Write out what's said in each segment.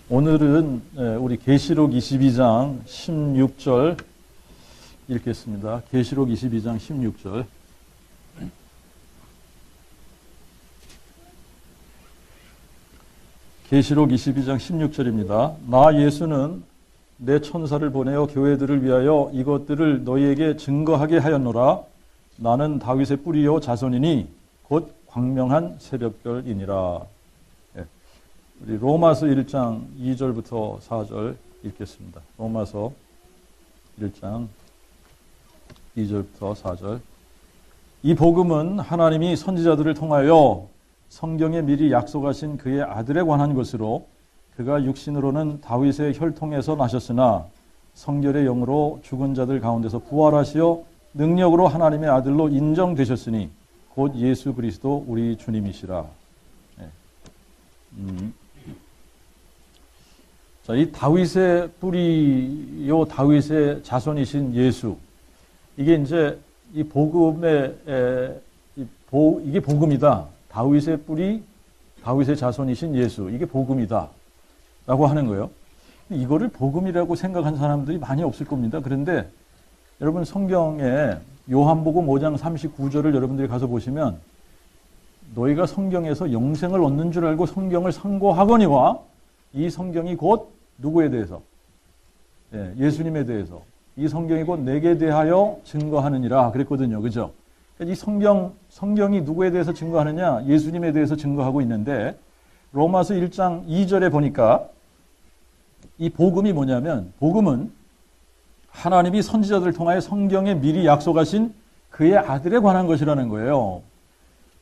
오늘은 우리 계시록 22장 16절 읽겠습니다. 계시록 22장 16절. 계시록 22장 16절입니다. 나 예수는 내 천사를 보내어 교회들을 위하여 이것들을 너희에게 증거하게 하였노라. 나는 다윗의 뿌리요 자손이니 곧 광명한 새벽별이니라. 우리 로마서 1장 2절부터 4절 읽겠습니다. 로마서 1장 2절부터 4절. 이 복음은 하나님이 선지자들을 통하여 성경에 미리 약속하신 그의 아들에 관한 것으로 그가 육신으로는 다윗의 혈통에서 나셨으나 성결의 영으로 죽은 자들 가운데서 부활하시어 능력으로 하나님의 아들로 인정되셨으니 곧 예수 그리스도 우리 주님이시라. 자, 이 다윗의 뿌리요 다윗의 자손이신 예수, 이게 이제 이 복음의 이게 복음이다. 다윗의 뿌리, 다윗의 자손이신 예수, 이게 복음이다 라고 하는 거예요. 이거를 복음이라고 생각한 사람들이 많이 없을 겁니다. 그런데 여러분 성경에 요한복음 5장 39절을 여러분들이 가서 보시면 너희가 성경에서 영생을 얻는 줄 알고 성경을 상고하거니와 이 성경이 곧 누구에 대해서? 예수님에 대해서. 이 성경이 곧 내게 대하여 증거하느니라 그랬거든요. 그죠? 이 성경이 누구에 대해서 증거하느냐? 예수님에 대해서 증거하고 있는데 로마서 1장 2절에 보니까 이 복음이 뭐냐면 복음은 하나님이 선지자들을 통하여 성경에 미리 약속하신 그의 아들에 관한 것이라는 거예요.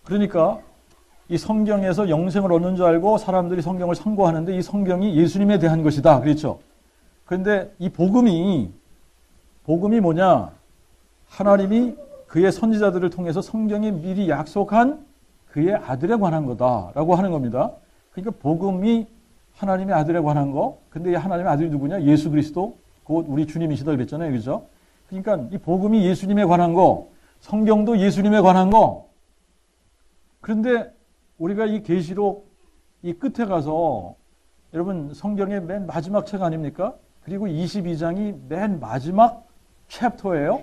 그러니까 이 성경에서 영생을 얻는 줄 알고 사람들이 성경을 상고하는데 이 성경이 예수님에 대한 것이다. 그렇죠? 그런데 이 복음이 뭐냐? 하나님이 그의 선지자들을 통해서 성경에 미리 약속한 그의 아들에 관한 거다라고 하는 겁니다. 그러니까 복음이 하나님의 아들에 관한 거. 근데 이 하나님의 아들이 누구냐? 예수 그리스도, 곧 우리 주님이시다 그랬잖아요. 그죠? 그러니까 이 복음이 예수님에 관한 거, 성경도 예수님에 관한 거. 그런데 우리가 이 계시록 이 끝에 가서 여러분 성경의 맨 마지막 책 아닙니까? 그리고 22장이 맨 마지막 챕터예요.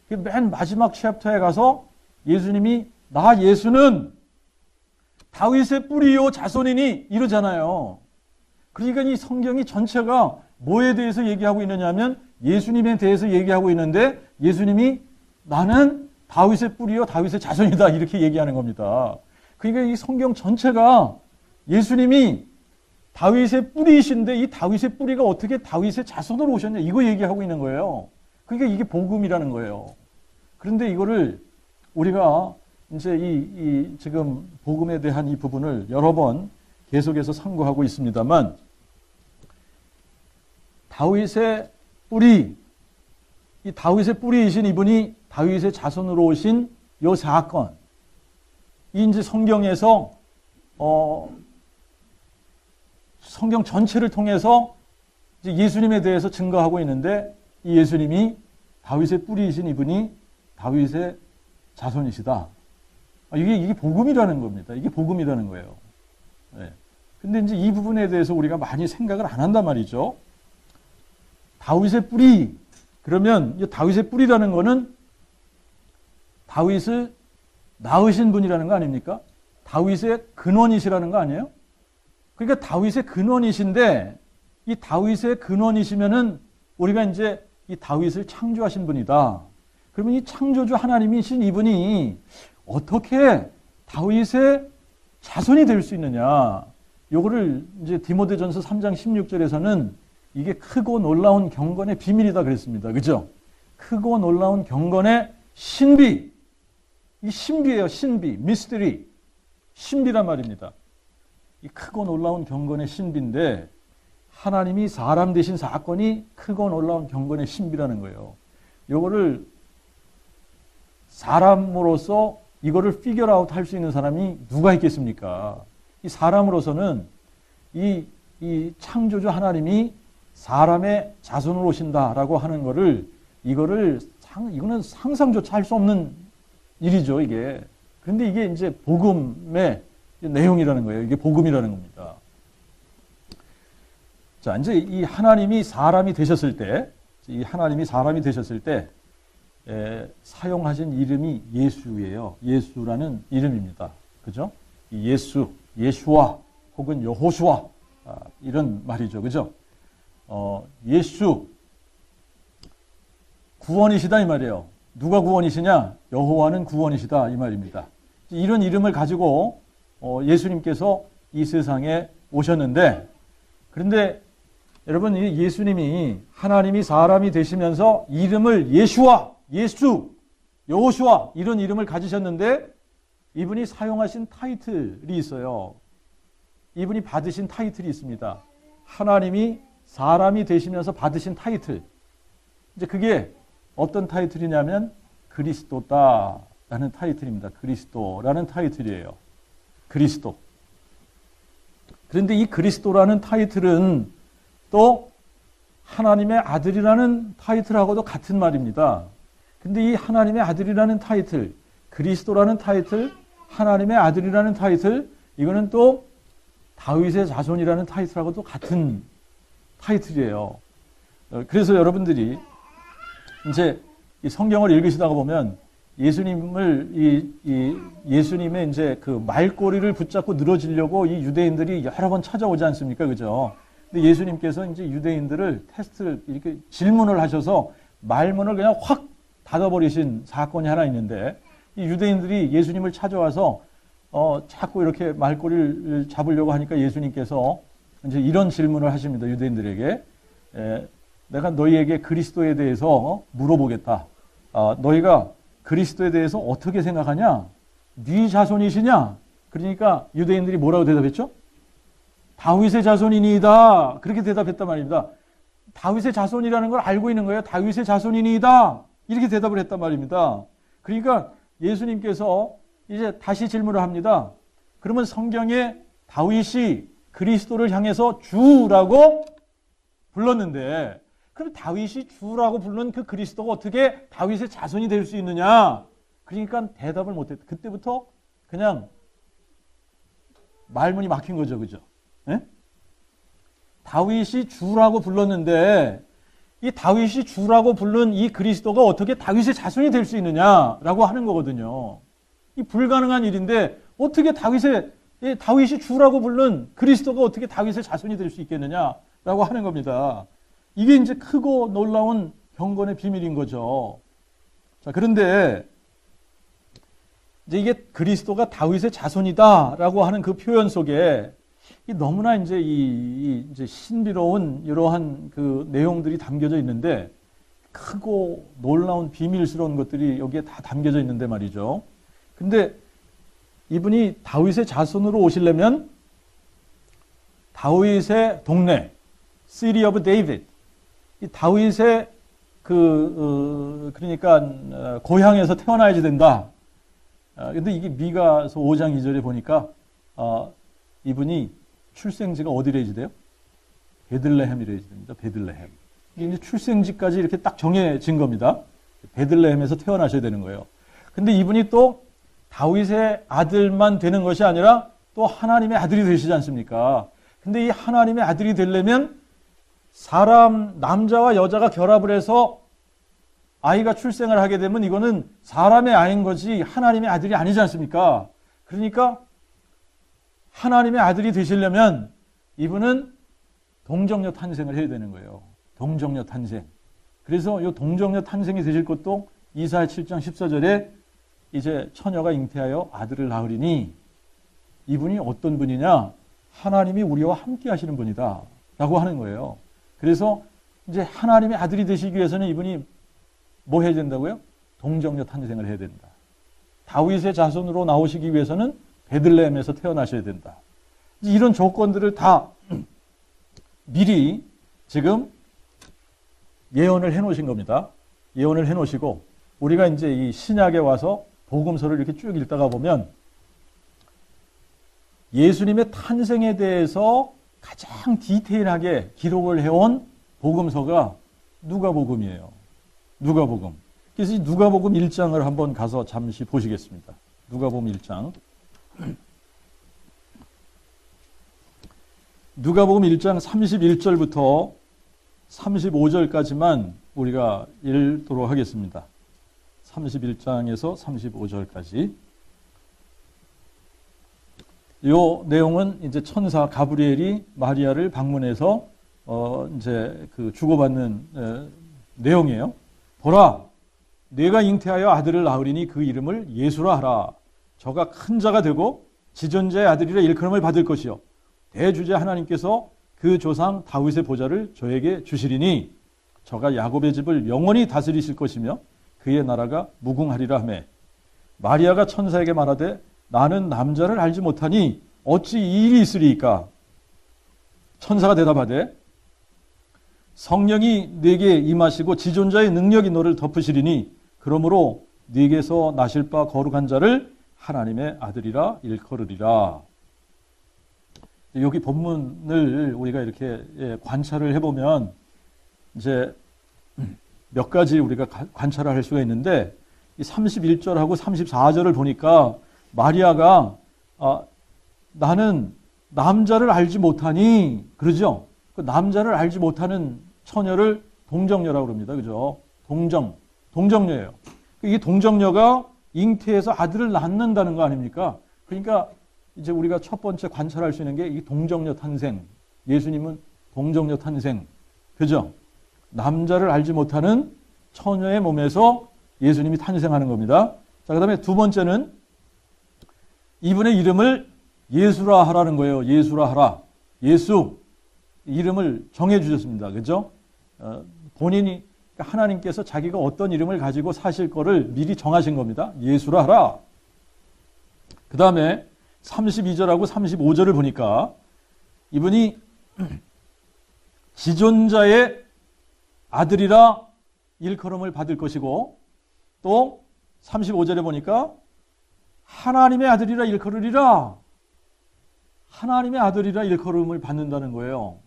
맨 마지막 챕터에 가서 예수님이 나 예수는 다윗의 뿌리요 자손이니 이러잖아요. 그러니까 이 성경이 전체가 뭐에 대해서 얘기하고 있느냐면 예수님에 대해서 얘기하고 있는데 예수님이 나는 다윗의 뿌리요 다윗의 자손이다 이렇게 얘기하는 겁니다. 그러니까 이 성경 전체가 예수님이 다윗의 뿌리이신데 이 다윗의 뿌리가 어떻게 다윗의 자손으로 오셨냐 이거 얘기하고 있는 거예요. 그러니까 이게 복음이라는 거예요. 그런데 이거를 우리가 이제 이 지금 복음에 대한 이 부분을 여러 번 계속해서 상고하고 있습니다만 다윗의 뿌리, 이 다윗의 뿌리이신 이분이 다윗의 자손으로 오신 요 사건, 이 이제 성경에서 성경 전체를 통해서 이제 예수님에 대해서 증거하고 있는데 이 예수님이 다윗의 뿌리이신 이분이 다윗의 자손이시다. 이게 복음이라는 겁니다. 이게 복음이라는 거예요. 근데 이제 이 부분에 대해서 우리가 많이 생각을 안 한단 말이죠. 다윗의 뿌리, 그러면 이 다윗의 뿌리라는 거는 다윗을 낳으신 분이라는 거 아닙니까? 다윗의 근원이시라는 거 아니에요? 그러니까 다윗의 근원이신데 이 다윗의 근원이시면은 우리가 이제 이 다윗을 창조하신 분이다. 그러면 이 창조주 하나님이신 이분이 어떻게 다윗의 자손이 될 수 있느냐? 요거를 이제 디모데전서 3장 16절에서는 이게 크고 놀라운 경건의 비밀이다 그랬습니다. 그죠? 크고 놀라운 경건의 신비. 이 신비예요. 신비. 미스터리. 신비란 말입니다. 이 크고 놀라운 경건의 신비인데 하나님이 사람 되신 사건이 크고 놀라운 경건의 신비라는 거예요. 요거를 사람으로서 이거를 피겨아웃 할 수 있는 사람이 누가 있겠습니까? 이 사람으로서는 이 창조주 하나님이 사람의 자손으로 오신다라고 하는 거를 이거는 상상조차 할 수 없는 일이죠, 이게. 그런데 이게 이제 복음의 내용이라는 거예요. 이게 복음이라는 겁니다. 자, 이제 이 하나님이 사람이 되셨을 때, 이 하나님이 사람이 되셨을 때, 사용하신 이름이 예수예요. 예수라는 이름입니다. 그죠? 이 예수, 예수와 혹은 여호수아, 이런 말이죠. 그죠? 예수, 구원이시다 이 말이에요. 누가 구원이시냐? 여호와는 구원이시다 이 말입니다. 이런 이름을 가지고 예수님께서 이 세상에 오셨는데, 그런데 여러분, 이 예수님이 하나님이 사람이 되시면서 이름을 예수와 예수, 여호수아 이런 이름을 가지셨는데, 이분이 사용하신 타이틀이 있어요. 이분이 받으신 타이틀이 있습니다. 하나님이 사람이 되시면서 받으신 타이틀. 이제 그게 어떤 타이틀이냐면 그리스도다라는 타이틀입니다. 그리스도라는 타이틀이에요. 그리스도. 그런데 이 그리스도라는 타이틀은 또 하나님의 아들이라는 타이틀하고도 같은 말입니다. 근데 이 하나님의 아들이라는 타이틀, 그리스도라는 타이틀, 하나님의 아들이라는 타이틀, 이거는 또 다윗의 자손이라는 타이틀하고도 같은 타이틀이에요. 그래서 여러분들이 이제 이 성경을 읽으시다가 보면 예수님의 이제 그 말꼬리를 붙잡고 늘어지려고 이 유대인들이 여러 번 찾아오지 않습니까? 그죠? 근데 예수님께서 이제 유대인들을 테스트를 이렇게 질문을 하셔서 말문을 그냥 확 닫아버리신 사건이 하나 있는데, 이 유대인들이 예수님을 찾아와서 자꾸 이렇게 말꼬리를 잡으려고 하니까 예수님께서 이제 이런 질문을 하십니다. 유대인들에게. 내가 너희에게 그리스도에 대해서 물어보겠다. 너희가 그리스도에 대해서 어떻게 생각하냐? 네 자손이시냐? 그러니까 유대인들이 뭐라고 대답했죠? 다윗의 자손이니이다. 그렇게 대답했단 말입니다. 다윗의 자손이라는 걸 알고 있는 거예요. 다윗의 자손이니이다. 이렇게 대답을 했단 말입니다. 그러니까 예수님께서 이제 다시 질문을 합니다. 그러면 성경에 다윗이 그리스도를 향해서 주라고 불렀는데, 그럼 다윗이 주라고 부른 그 그리스도가 어떻게 다윗의 자손이 될 수 있느냐? 그러니까 대답을 못했다. 그때부터 그냥 말문이 막힌 거죠. 그죠? 예? 다윗이 주라고 불렀는데, 이 다윗이 주라고 부른 이 그리스도가 어떻게 다윗의 자손이 될 수 있느냐라고 하는 거거든요. 이 불가능한 일인데 어떻게 다윗이 주라고 부른 그리스도가 어떻게 다윗의 자손이 될 수 있겠느냐라고 하는 겁니다. 이게 이제 크고 놀라운 경건의 비밀인 거죠. 자, 그런데 이제 이게 그리스도가 다윗의 자손이다라고 하는 그 표현 속에 너무나 이제 이제 신비로운 이러한 그 내용들이 담겨져 있는데, 크고 놀라운 비밀스러운 것들이 여기에 다 담겨져 있는데 말이죠. 근데 이분이 다윗의 자손으로 오시려면 다윗의 동네, City of David, 이 다윗의 그러니까 고향에서 태어나야지 된다. 근데 이게 미가서 5장 2절에 보니까 이분이 출생지가 어디로 해지돼요? 베들레헴이로 해지됩니다. 베들레헴. 이게 이제 출생지까지 이렇게 딱 정해진 겁니다. 베들레헴에서 태어나셔야 되는 거예요. 근데 이분이 또 다윗의 아들만 되는 것이 아니라 또 하나님의 아들이 되시지 않습니까? 근데 이 하나님의 아들이 되려면 남자와 여자가 결합을 해서 아이가 출생을 하게 되면 이거는 사람의 아이인 거지 하나님의 아들이 아니지 않습니까? 그러니까 하나님의 아들이 되시려면 이분은 동정녀 탄생을 해야 되는 거예요. 동정녀 탄생. 그래서 이 동정녀 탄생이 되실 것도 이사야 7장 14절에 이제 처녀가 잉태하여 아들을 낳으리니, 이분이 어떤 분이냐? 하나님이 우리와 함께 하시는 분이다 라고 하는 거예요. 그래서 이제 하나님의 아들이 되시기 위해서는 이분이 뭐 해야 된다고요? 동정녀 탄생을 해야 된다. 다윗의 자손으로 나오시기 위해서는 베들레헴에서 태어나셔야 된다. 이런 조건들을 다 미리 지금 예언을 해놓으신 겁니다. 예언을 해놓으시고, 우리가 이제 이 신약에 와서 복음서를 이렇게 쭉 읽다가 보면 예수님의 탄생에 대해서 가장 디테일하게 기록을 해온 복음서가 누가복음이에요. 누가복음. 그래서 이 누가복음 1장을 한번 가서 잠시 보시겠습니다. 누가복음 1장. 누가복음 1장 31절부터 35절까지만 우리가 읽도록 하겠습니다. 31장에서 35절까지. 이 내용은 이제 천사 가브리엘이 마리아를 방문해서 이제 그 주고받는 내용이에요. 보라, 네가 잉태하여 아들을 낳으리니 그 이름을 예수라 하라. 저가 큰 자가 되고 지존자의 아들이라 일컬음을 받을 것이요 대주자 하나님께서 그 조상 다윗의 보좌를 저에게 주시리니 저가 야곱의 집을 영원히 다스리실 것이며 그의 나라가 무궁하리라 하며 마리아가 천사에게 말하되 나는 남자를 알지 못하니 어찌 이 일이 있으리이까? 천사가 대답하되 성령이 네게 임하시고 지존자의 능력이 너를 덮으시리니 그러므로 네게서 나실 바 거룩한 자를 하나님의 아들이라 일컬으리라. 여기 본문을 우리가 이렇게 관찰을 해보면 이제 몇 가지 우리가 관찰을 할 수가 있는데 이 31절하고 34절을 보니까 마리아가 나는 남자를 알지 못하니 그러죠. 그 남자를 알지 못하는 처녀를 동정녀라고 그럽니다. 그죠? 동정녀예요. 이 동정녀가 잉태해서 아들을 낳는다는 거 아닙니까? 그러니까 이제 우리가 첫 번째 관찰할 수 있는 게 이 동정녀 탄생. 예수님은 동정녀 탄생. 그죠? 남자를 알지 못하는 처녀의 몸에서 예수님이 탄생하는 겁니다. 자, 그 다음에 두 번째는 이분의 이름을 예수라 하라는 거예요. 예수라 하라. 예수. 이름을 정해 주셨습니다. 그죠? 본인이, 하나님께서 자기가 어떤 이름을 가지고 사실 거를 미리 정하신 겁니다. 예수라 하라. 그 다음에 32절하고 35절을 보니까 이분이 지존자의 아들이라 일컬음을 받을 것이고 또 35절에 보니까 하나님의 아들이라 일컬으리라. 하나님의 아들이라 일컬음을 받는다는 거예요.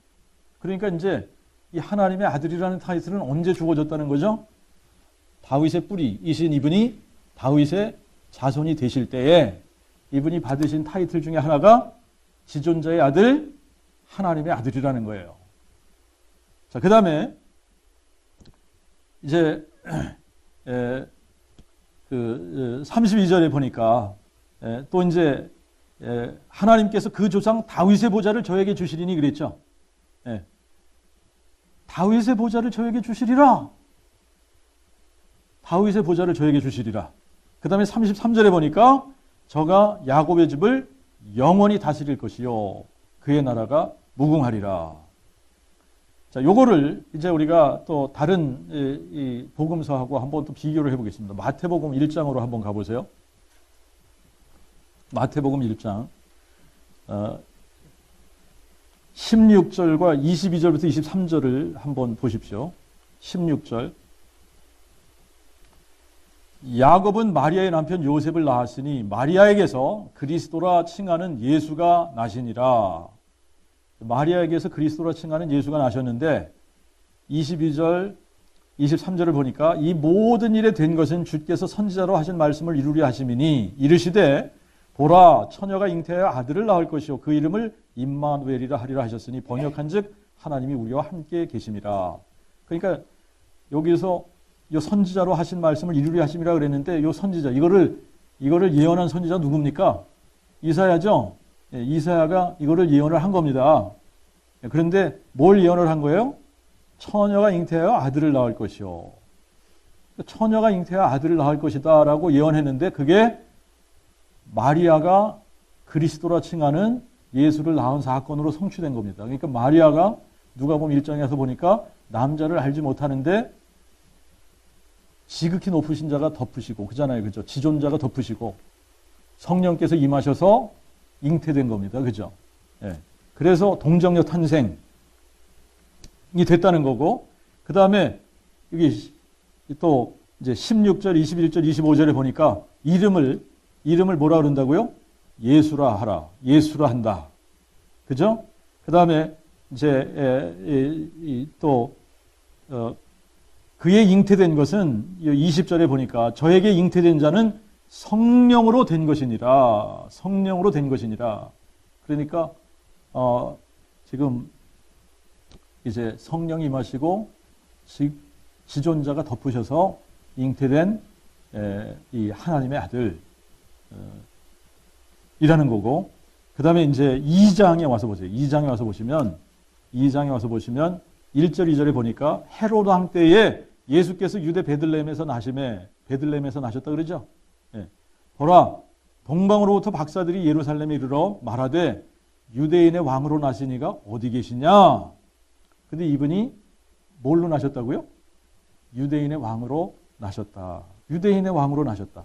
그러니까 이제 이 하나님의 아들이라는 타이틀은 언제 주어졌다는 거죠? 다윗의 뿌리이신 이분이 다윗의 자손이 되실 때에 이분이 받으신 타이틀 중에 하나가 지존자의 아들, 하나님의 아들이라는 거예요. 자, 그 다음에 이제 32절에 보니까 또 이제 하나님께서 그 조상 다윗의 보좌를 저에게 주시리니 그랬죠. 다윗의 보좌를 저에게 주시리라. 다윗의 보좌를 저에게 주시리라. 그 다음에 33절에 보니까 저가 야곱의 집을 영원히 다스릴 것이요 그의 나라가 무궁하리라. 자, 요거를 이제 우리가 또 다른 이 복음서하고 한번 또 비교를 해보겠습니다. 마태복음 1장으로 한번 가보세요. 마태복음 1장 16절과 22절부터 23절을 한번 보십시오. 16절 야곱은 마리아의 남편 요셉을 낳았으니 마리아에게서 그리스도라 칭하는 예수가 나시니라. 마리아에게서 그리스도라 칭하는 예수가 나셨는데 22절, 23절을 보니까 이 모든 일에 된 것은 주께서 선지자로 하신 말씀을 이루려 하심이니 이르시되 보라 처녀가 잉태하여 아들을 낳을 것이요 그 이름을 임마누엘이라 하리라 하셨으니 번역한즉 하나님이 우리와 함께 계심이라. 그러니까 여기서 이 선지자로 하신 말씀을 이루려 하심이라 그랬는데 이 선지자 이거를 예언한 선지자 누굽니까? 이사야죠. 이사야가 이거를 예언을 한 겁니다. 그런데 뭘 예언을 한 거예요? 처녀가 잉태하여 아들을 낳을 것이요. 처녀가 잉태하여 아들을 낳을 것이다라고 예언했는데 그게 마리아가 그리스도라 칭하는 예수를 낳은 사건으로 성취된 겁니다. 그러니까 마리아가 누가복음 1장에서 보니까 남자를 알지 못하는데 지극히 높으신 자가 덮으시고 그잖아요. 그죠? 지존자가 덮으시고 성령께서 임하셔서 잉태된 겁니다. 그죠? 예. 그래서 동정녀 탄생이 됐다는 거고 그 다음에 여기 또 이제 16절, 21절, 25절에 보니까 이름을 뭐라 그런다고요? 예수라 하라. 예수라 한다. 그죠? 그 다음에 이제 또 그의 잉태된 것은 20절에 보니까 저에게 잉태된 자는 성령으로 된 것이니라. 성령으로 된 것이니라. 그러니까 지금 이제 성령이 임하시고 지존자가 덮으셔서 잉태된 이 하나님의 아들 이라는 거고, 그 다음에 이제 2장에 와서 보세요. 2장에 와서 보시면 1절 2절에 보니까 헤로드 왕 때에 예수께서 유대 베들레헴에서 나셨다 그러죠. 예. 보라, 동방으로부터 박사들이 예루살렘에 이르러 말하되 유대인의 왕으로 나시니가 어디 계시냐. 근데 이분이 뭘로 나셨다고요? 유대인의 왕으로 나셨다. 유대인의 왕으로 나셨다.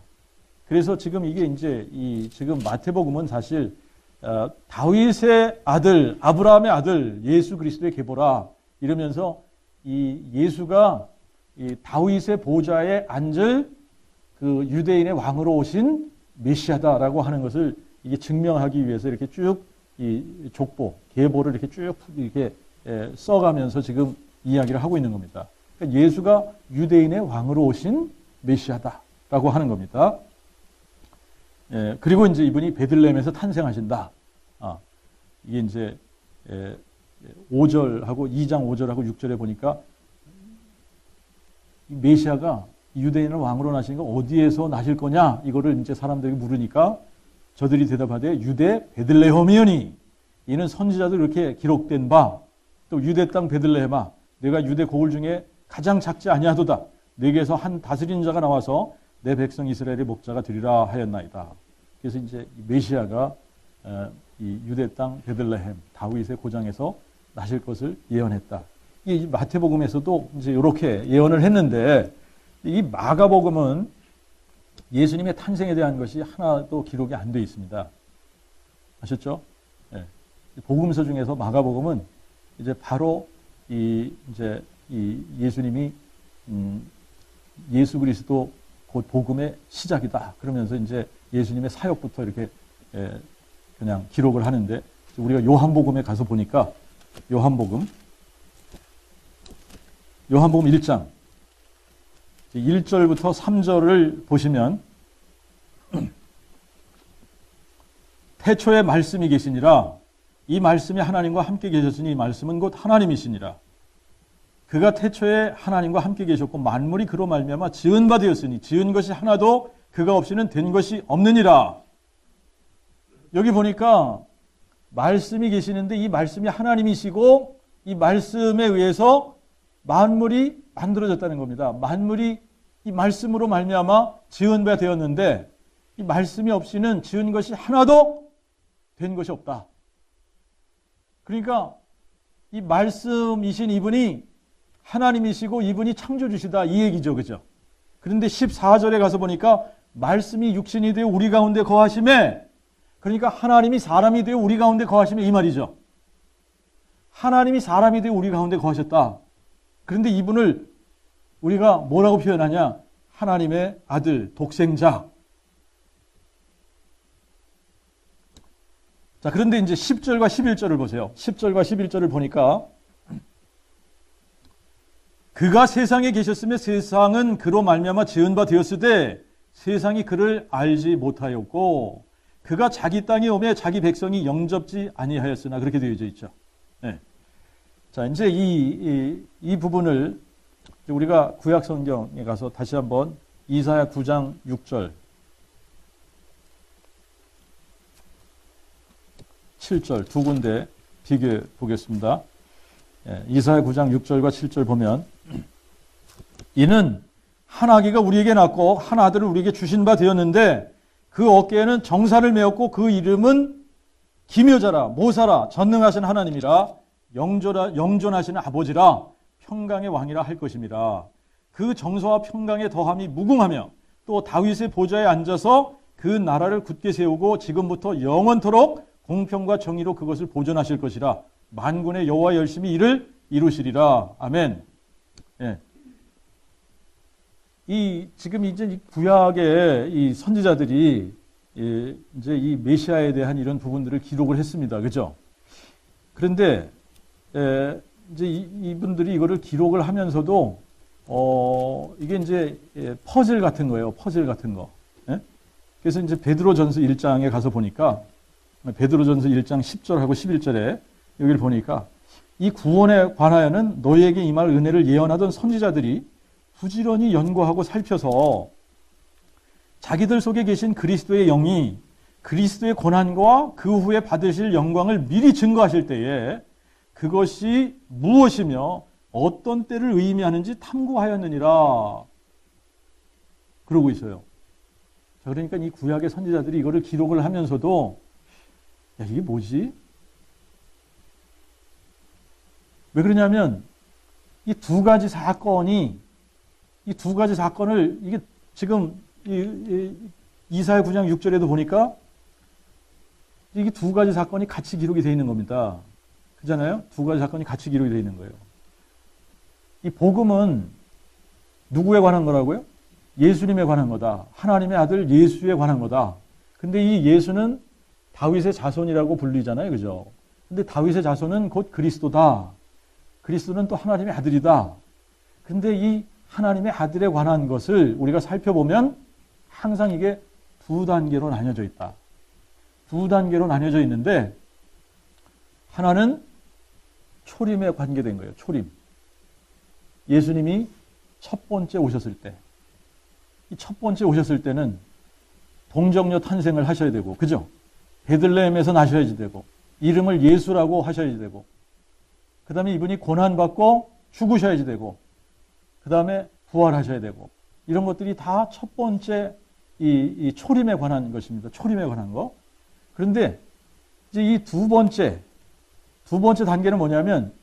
그래서 지금 이게 이제 지금 마태복음은 사실 다윗의 아들, 아브라함의 아들, 예수 그리스도의 계보라 이러면서 이 예수가 이 다윗의 보좌에 앉을 그 유대인의 왕으로 오신 메시아다라고 하는 것을 이게 증명하기 위해서 이렇게 쭉 이 족보, 계보를 이렇게 쭉 이렇게 써가면서 지금 이야기를 하고 있는 겁니다. 그러니까 예수가 유대인의 왕으로 오신 메시아다라고 하는 겁니다. 그리고 이제 이분이 베들레헴에서 탄생하신다. 이게 이제 5절하고 2장 5절하고 6절에 보니까 이 메시아가 유대인을 왕으로 나시니까 어디에서 나실 거냐? 이거를 이제 사람들이 물으니까 저들이 대답하되 유대 베들레헴이오니 이는 선지자들 이렇게 기록된 바 또 유대 땅 베들레헴아 내가 유대 고을 중에 가장 작지 아니하도다. 내게서 한 다스리는 자가 나와서 내 백성 이스라엘의 목자가 되리라 하였나이다. 그래서 이제 메시아가 이 유대 땅 베들레헴 다윗의 고장에서 나실 것을 예언했다. 이 마태복음에서도 이제 이렇게 예언을 했는데 이 마가복음은 예수님의 탄생에 대한 것이 하나도 기록이 안 되어 있습니다. 아셨죠? 네. 복음서 중에서 마가복음은 이제 바로 이 예수님이 예수 그리스도 곧 복음의 시작이다. 그러면서 이제 예수님의 사역부터 이렇게 그냥 기록을 하는데 우리가 요한복음에 가서 보니까 요한복음 1장 1절부터 3절을 보시면 태초에 말씀이 계시니라 이 말씀이 하나님과 함께 계셨으니 이 말씀은 곧 하나님이시니라. 그가 태초에 하나님과 함께 계셨고 만물이 그로 말미암아 지은 바 되었으니 지은 것이 하나도 그가 없이는 된 것이 없느니라. 여기 보니까 말씀이 계시는데 이 말씀이 하나님이시고 이 말씀에 의해서 만물이 만들어졌다는 겁니다. 만물이 이 말씀으로 말미암아 지은 바 되었는데 이 말씀이 없이는 지은 것이 하나도 된 것이 없다. 그러니까 이 말씀이신 이분이 하나님이시고 이분이 창조주시다 이 얘기죠. 그죠? 그런데 14절에 가서 보니까 말씀이 육신이 되어 우리 가운데 거하심에 그러니까 하나님이 사람이 되어 우리 가운데 거하심에 이 말이죠. 하나님이 사람이 되어 우리 가운데 거하셨다. 그런데 이분을 우리가 뭐라고 표현하냐? 하나님의 아들, 독생자. 자, 그런데 이제 10절과 11절을 보세요. 10절과 11절을 보니까 그가 세상에 계셨으며 세상은 그로 말미암아 지은 바 되었으되 세상이 그를 알지 못하였고 그가 자기 땅에 오매 자기 백성이 영접지 아니하였으나 그렇게 되어져 있죠. 네. 자, 이제 이 부분을 우리가 구약 성경에 가서 다시 한번 이사야 9장 6절 7절 두 군데 비교해 보겠습니다. 이사야 9장 6절과 7절 보면 이는 한 아기가 우리에게 낳고 한 아들을 우리에게 주신 바 되었는데 그 어깨에는 정사를 메었고 그 이름은 기묘자라 모사라 전능하신 하나님이라 영존하시는 아버지라 평강의 왕이라 할 것입니다. 그 정서와 평강의 더함이 무궁하며 또 다윗의 보좌에 앉아서 그 나라를 굳게 세우고 지금부터 영원토록 공평과 정의로 그것을 보존하실 것이라 만군의 여호와 열심히 이를 이루시리라. 아멘. 예. 지금 이제 구약의 이 선지자들이 이제 이 메시아에 대한 이런 부분들을 기록을 했습니다. 그죠? 그런데 이제 이분들이 이거를 기록을 하면서도 이게 이제 퍼즐 같은 거예요. 퍼즐 같은 거. 예? 그래서 이제 베드로전서 1장에 가서 보니까 베드로전서 1장 10절하고 11절에 여기를 보니까 이 구원에 관하여는 너희에게 임할 은혜를 예언하던 선지자들이 부지런히 연구하고 살펴서 자기들 속에 계신 그리스도의 영이 그리스도의 고난과 그 후에 받으실 영광을 미리 증거하실 때에 그것이 무엇이며 어떤 때를 의미하는지 탐구하였느니라. 그러고 있어요. 자, 그러니까 이 구약의 선지자들이 이거를 기록을 하면서도 야, 이게 뭐지? 왜 그러냐면 이 두 가지 사건을 이게 지금 이사야 9장 6절에도 보니까 이게 두 가지 사건이 같이 기록이 되어 있는 겁니다. 그잖아요? 두 가지 사건이 같이 기록이 되어 있는 거예요. 이 복음은 누구에 관한 거라고요? 예수님에 관한 거다. 하나님의 아들 예수에 관한 거다. 근데 이 예수는 다윗의 자손이라고 불리잖아요. 그죠? 근데 다윗의 자손은 곧 그리스도다. 그리스도는 또 하나님의 아들이다. 근데 이 하나님의 아들에 관한 것을 우리가 살펴보면 항상 이게 두 단계로 나뉘어져 있다. 두 단계로 나뉘어져 있는데 하나는 초림에 관계된 거예요. 초림. 예수님이 첫 번째 오셨을 때, 이 첫 번째 오셨을 때는 동정녀 탄생을 하셔야 되고, 그죠? 베들레헴에서 나셔야지 되고, 이름을 예수라고 하셔야지 되고, 그 다음에 이분이 고난받고 죽으셔야지 되고, 그 다음에 부활하셔야 되고, 이런 것들이 다 첫 번째 이 초림에 관한 것입니다. 초림에 관한 거. 그런데 이제 이 두 번째 단계는 뭐냐면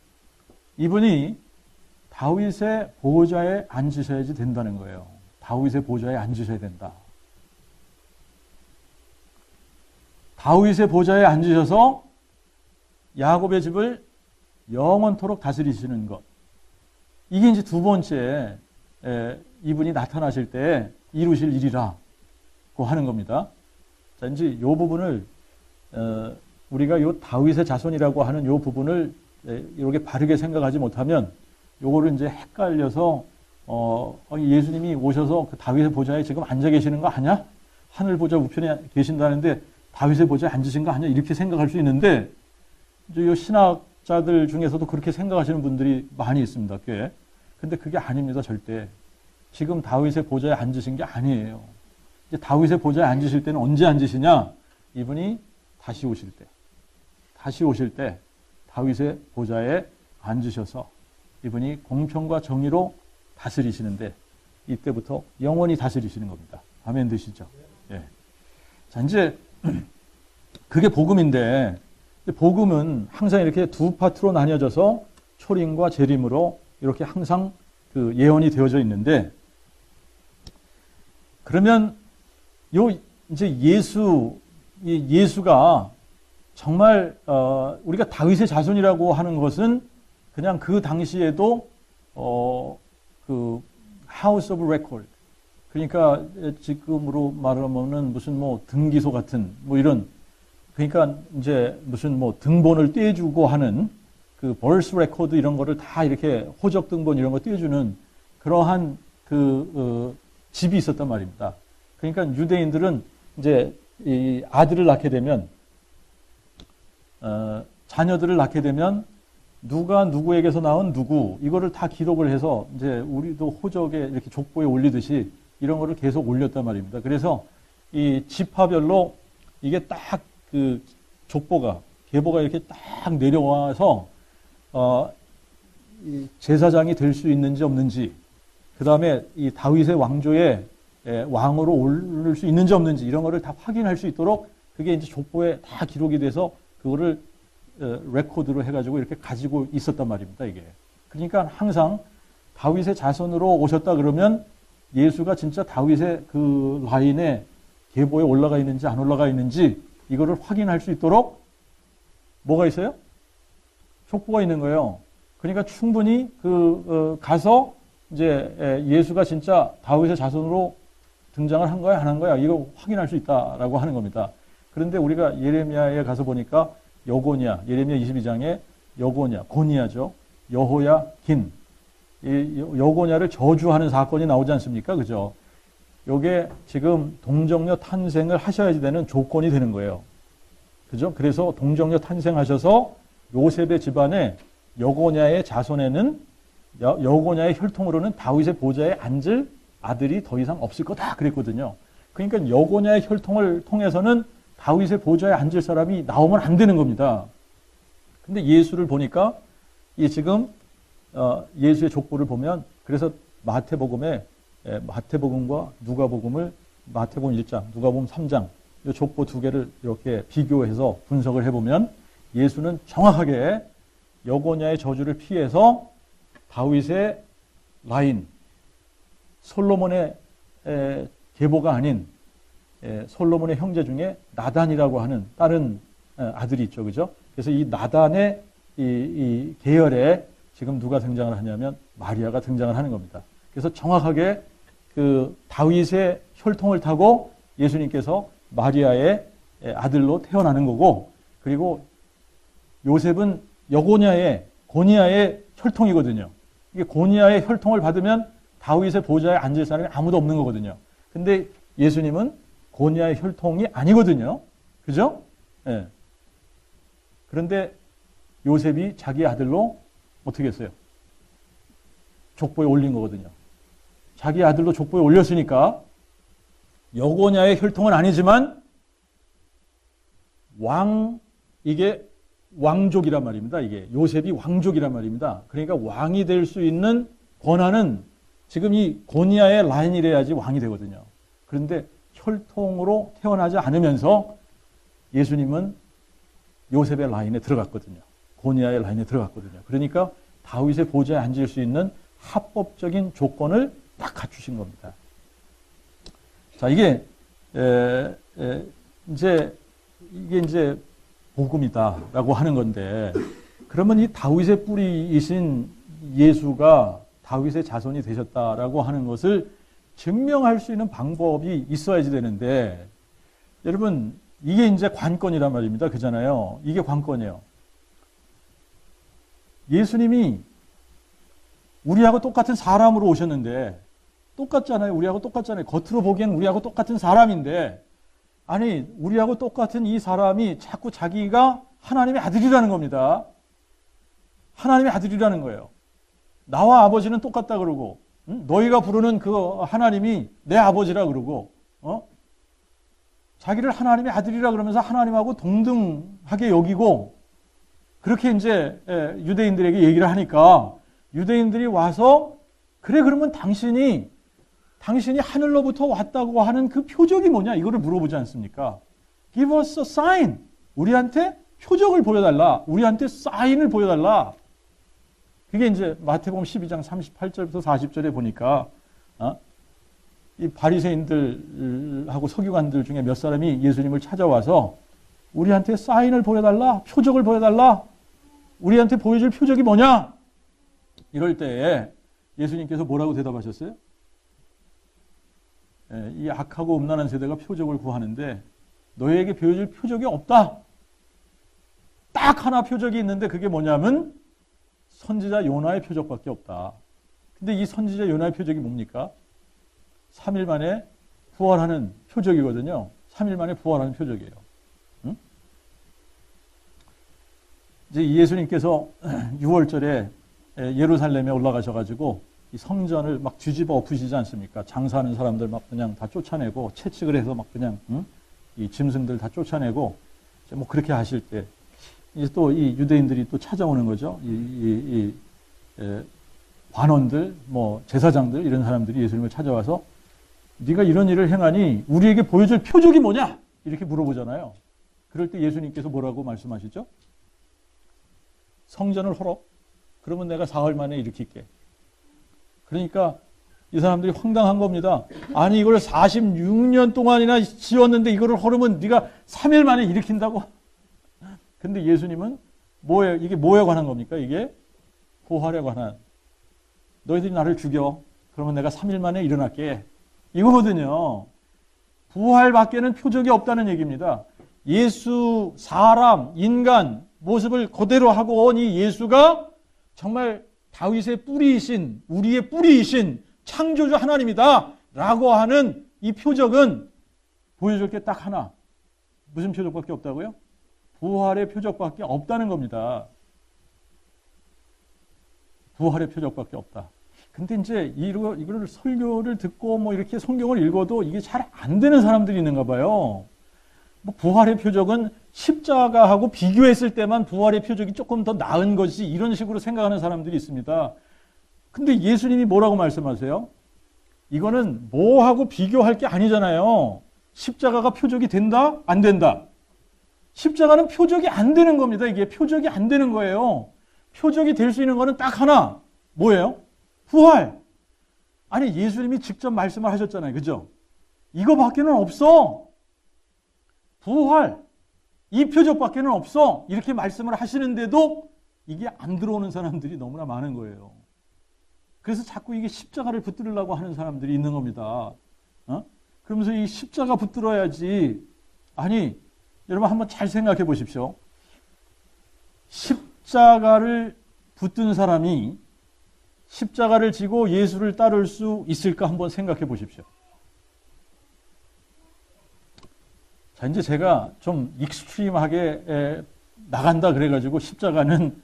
이분이 다윗의 보좌에 앉으셔야지 된다는 거예요. 다윗의 보좌에 앉으셔야 된다. 다윗의 보좌에 앉으셔서 야곱의 집을 영원토록 다스리시는 것. 이게 이제 두 번째 이분이 나타나실 때 이루실 일이라고 하는 겁니다. 자, 이제 이 부분을 우리가 요 다윗의 자손이라고 하는 요 부분을 이렇게 바르게 생각하지 못하면 요거를 이제 헷갈려서 예수님이 오셔서 그 다윗의 보좌에 지금 앉아 계시는 거 아니야? 하늘 보좌 우편에 계신다는데 다윗의 보좌에 앉으신 거 아니야? 이렇게 생각할 수 있는데 이제 요 신학자들 중에서도 그렇게 생각하시는 분들이 많이 있습니다. 꽤. 근데 그게 아닙니다. 절대. 지금 다윗의 보좌에 앉으신 게 아니에요. 이제 다윗의 보좌에 앉으실 때는 언제 앉으시냐? 이분이 다시 오실 때 다윗의 보좌에 앉으셔서 이분이 공평과 정의로 다스리시는데 이때부터 영원히 다스리시는 겁니다. 아멘 되시죠? 예. 자, 이제 그게 복음인데 복음은 항상 이렇게 두 파트로 나뉘어져서 초림과 재림으로 이렇게 항상 그 예언이 되어져 있는데 그러면 이제 예수가 정말 우리가 다윗의 자손이라고 하는 것은 그냥 그 당시에도 그 House of Record 그러니까 지금으로 말하면은 무슨 뭐 등기소 같은 뭐 이런 그러니까 이제 무슨 뭐 등본을 떼주고 하는 그 birth record 이런 거를 다 이렇게 호적 등본 이런 거 떼주는 그러한 그 집이 있었단 말입니다. 그러니까 유대인들은 이제 이 아들을 낳게 되면 자녀들을 낳게 되면 누가 누구에게서 낳은 누구 이거를 다 기록을 해서 이제 우리도 호적에 이렇게 족보에 올리듯이 이런 거를 계속 올렸단 말입니다. 그래서 이 지파별로 이게 딱 그 족보가 계보가 이렇게 딱 내려와서 이 제사장이 될 수 있는지 없는지 그 다음에 이 다윗의 왕조에 왕으로 오를 수 있는지 없는지 이런 거를 다 확인할 수 있도록 그게 이제 족보에 다 기록이 돼서 그거를 레코드로 해가지고 이렇게 가지고 있었단 말입니다, 이게. 그러니까 항상 다윗의 자손으로 오셨다 그러면 예수가 진짜 다윗의 그 라인에 계보에 올라가 있는지 안 올라가 있는지 이거를 확인할 수 있도록 뭐가 있어요? 족보가 있는 거예요. 그러니까 충분히 가서 이제 예수가 진짜 다윗의 자손으로 등장을 한 거야, 안 한 거야, 이거 확인할 수 있다라고 하는 겁니다. 그런데 우리가 예레미야에 가서 보니까 여고냐, 예레미야 22장에 여고냐, 고니야죠. 여호야, 긴. 이 여고냐를 저주하는 사건이 나오지 않습니까? 그죠? 요게 지금 동정녀 탄생을 하셔야지 되는 조건이 되는 거예요. 그죠? 그래서 동정녀 탄생하셔서 요셉의 집안에 여고냐의 자손에는 여고냐의 혈통으로는 다윗의 보좌에 앉을 아들이 더 이상 없을 거다 그랬거든요. 그러니까 여고냐의 혈통을 통해서는 다윗의 보좌에 앉을 사람이 나오면 안 되는 겁니다. 근데 예수를 보니까 이 지금 예수의 족보를 보면 그래서 마태복음과 누가복음을 마태복음 1장, 누가복음 3장 이 족보 두 개를 이렇게 비교해서 분석을 해보면 예수는 정확하게 여고냐의 저주를 피해서 다윗의 라인, 솔로몬의 계보가 아닌 솔로몬의 형제 중에 나단이라고 하는 다른 아들이 있죠, 그죠? 그래서 이 나단의 이 계열에 지금 누가 등장을 하냐면 마리아가 등장을 하는 겁니다. 그래서 정확하게 그 다윗의 혈통을 타고 예수님께서 마리아의 아들로 태어나는 거고, 그리고 요셉은 고니아의 혈통이거든요. 이게 고니아의 혈통을 받으면 다윗의 보좌에 앉을 사람이 아무도 없는 거거든요. 근데 예수님은 고니아의 혈통이 아니거든요. 그죠? 예. 그런데 요셉이 자기 아들로 어떻게 했어요? 족보에 올린 거거든요. 자기 아들로 족보에 올렸으니까 여고냐의 혈통은 아니지만 이게 왕족이란 말입니다. 이게 요셉이 왕족이란 말입니다. 그러니까 왕이 될 수 있는 권한은 지금 이 고니아의 라인이래야지 왕이 되거든요. 그런데 혈통으로 태어나지 않으면서 예수님은 요셉의 라인에 들어갔거든요. 고니아의 라인에 들어갔거든요. 그러니까 다윗의 보좌에 앉을 수 있는 합법적인 조건을 딱 갖추신 겁니다. 자, 이게 이제 복음이다라고 하는 건데, 그러면 이 다윗의 뿌리이신 예수가 다윗의 자손이 되셨다라고 하는 것을 증명할 수 있는 방법이 있어야지 되는데, 여러분 이게 이제 관건이란 말입니다. 그잖아요. 이게 관건이에요. 예수님이 우리하고 똑같은 사람으로 오셨는데, 똑같잖아요. 우리하고 똑같잖아요. 겉으로 보기엔 우리하고 똑같은 사람인데, 아니 우리하고 똑같은 이 사람이 자꾸 자기가 하나님의 아들이라는 겁니다. 하나님의 아들이라는 거예요. 나와 아버지는 똑같다 그러고, 너희가 부르는 그 하나님이 내 아버지라 그러고, 자기를 하나님의 아들이라 그러면서 하나님하고 동등하게 여기고, 그렇게 이제 유대인들에게 얘기를 하니까 유대인들이 와서, 그래 그러면 당신이 하늘로부터 왔다고 하는 그 표적이 뭐냐, 이거를 물어보지 않습니까? Give us a sign. 우리한테 표적을 보여달라. 우리한테 사인을 보여달라. 그게 이제 마태복음 12장 38절부터 40절에 보니까 이 바리새인들하고 서기관들 중에 몇 사람이 예수님을 찾아와서 우리한테 사인을 보여달라, 표적을 보여달라, 우리한테 보여줄 표적이 뭐냐? 이럴 때에 예수님께서 뭐라고 대답하셨어요? 이 악하고 음란한 세대가 표적을 구하는데 너희에게 보여줄 표적이 없다. 딱 하나 표적이 있는데 그게 뭐냐면 선지자 요나의 표적밖에 없다. 근데 이 선지자 요나의 표적이 뭡니까? 3일 만에 부활하는 표적이거든요. 3일 만에 부활하는 표적이에요. 응? 이제 예수님께서 6월절에 예루살렘에 올라가셔가지고 이 성전을 막 뒤집어 엎으시지 않습니까? 장사하는 사람들 막 그냥 다 쫓아내고, 채찍을 해서 막 그냥 이 짐승들 다 쫓아내고, 뭐 그렇게 하실 때 이제 또 이 유대인들이 또 찾아오는 거죠. 관원들, 뭐 제사장들 이런 사람들이 예수님을 찾아와서 네가 이런 일을 행하니 우리에게 보여줄 표적이 뭐냐? 이렇게 물어보잖아요. 그럴 때 예수님께서 뭐라고 말씀하시죠? 성전을 헐어? 그러면 내가 사흘 만에 일으킬게. 그러니까 이 사람들이 황당한 겁니다. 아니 이걸 46년 동안이나 지었는데 이거를 헐으면 네가 3일 만에 일으킨다고? 근데 예수님은 뭐예요? 이게 뭐에 관한 겁니까? 이게 부활에 관한. 너희들이 나를 죽여. 그러면 내가 3일 만에 일어날게. 이거거든요. 부활밖에는 표적이 없다는 얘기입니다. 예수, 사람, 인간 모습을 그대로 하고 온 이 예수가 정말 다윗의 뿌리이신, 우리의 뿌리이신 창조주 하나님이다 라고 하는 이 표적은 보여줄 게 딱 하나. 무슨 표적밖에 없다고요? 부활의 표적밖에 없다는 겁니다. 부활의 표적밖에 없다. 근데 이제 이거를 설교를 듣고 뭐 이렇게 성경을 읽어도 이게 잘 안 되는 사람들이 있는가 봐요. 뭐 부활의 표적은 십자가하고 비교했을 때만 부활의 표적이 조금 더 나은 것이 이런 식으로 생각하는 사람들이 있습니다. 근데 예수님이 뭐라고 말씀하세요? 이거는 뭐하고 비교할 게 아니잖아요. 십자가가 표적이 된다? 안 된다? 십자가는 표적이 안 되는 겁니다. 이게 표적이 안 되는 거예요. 표적이 될 수 있는 거는 딱 하나. 뭐예요? 부활. 아니, 예수님이 직접 말씀을 하셨잖아요. 그죠? 이거밖에는 없어. 부활. 이 표적밖에는 없어. 이렇게 말씀을 하시는데도 이게 안 들어오는 사람들이 너무나 많은 거예요. 그래서 자꾸 이게 십자가를 붙들으려고 하는 사람들이 있는 겁니다. 그러면서 이 십자가 붙들어야지. 아니, 여러분 한번 잘 생각해 보십시오. 십자가를 붙든 사람이 십자가를 지고 예수를 따를 수 있을까 한번 생각해 보십시오. 자, 이제 제가 좀 익스트림하게 나간다 그래가지고 십자가는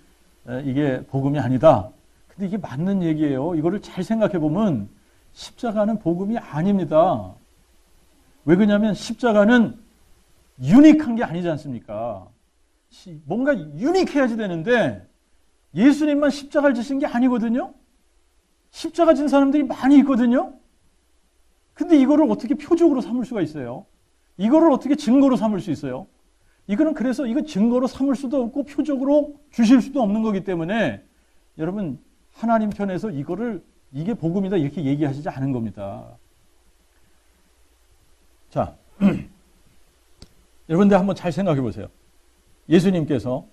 이게 복음이 아니다. 근데 이게 맞는 얘기예요. 이거를 잘 생각해 보면 십자가는 복음이 아닙니다. 왜 그러냐면 십자가는 유니크한 게 아니지 않습니까? 뭔가 유니크해야지 되는데 예수님만 십자가를 지신 게 아니거든요. 십자가 진 사람들이 많이 있거든요. 근데 이거를 어떻게 표적으로 삼을 수가 있어요? 이거를 어떻게 증거로 삼을 수 있어요? 이거는 그래서 이거 증거로 삼을 수도 없고 표적으로 주실 수도 없는 거기 때문에 여러분 하나님 편에서 이게 복음이다 이렇게 얘기하시지 않은 겁니다. 자, 여러분들 한번 잘 생각해 보세요. 예수님께서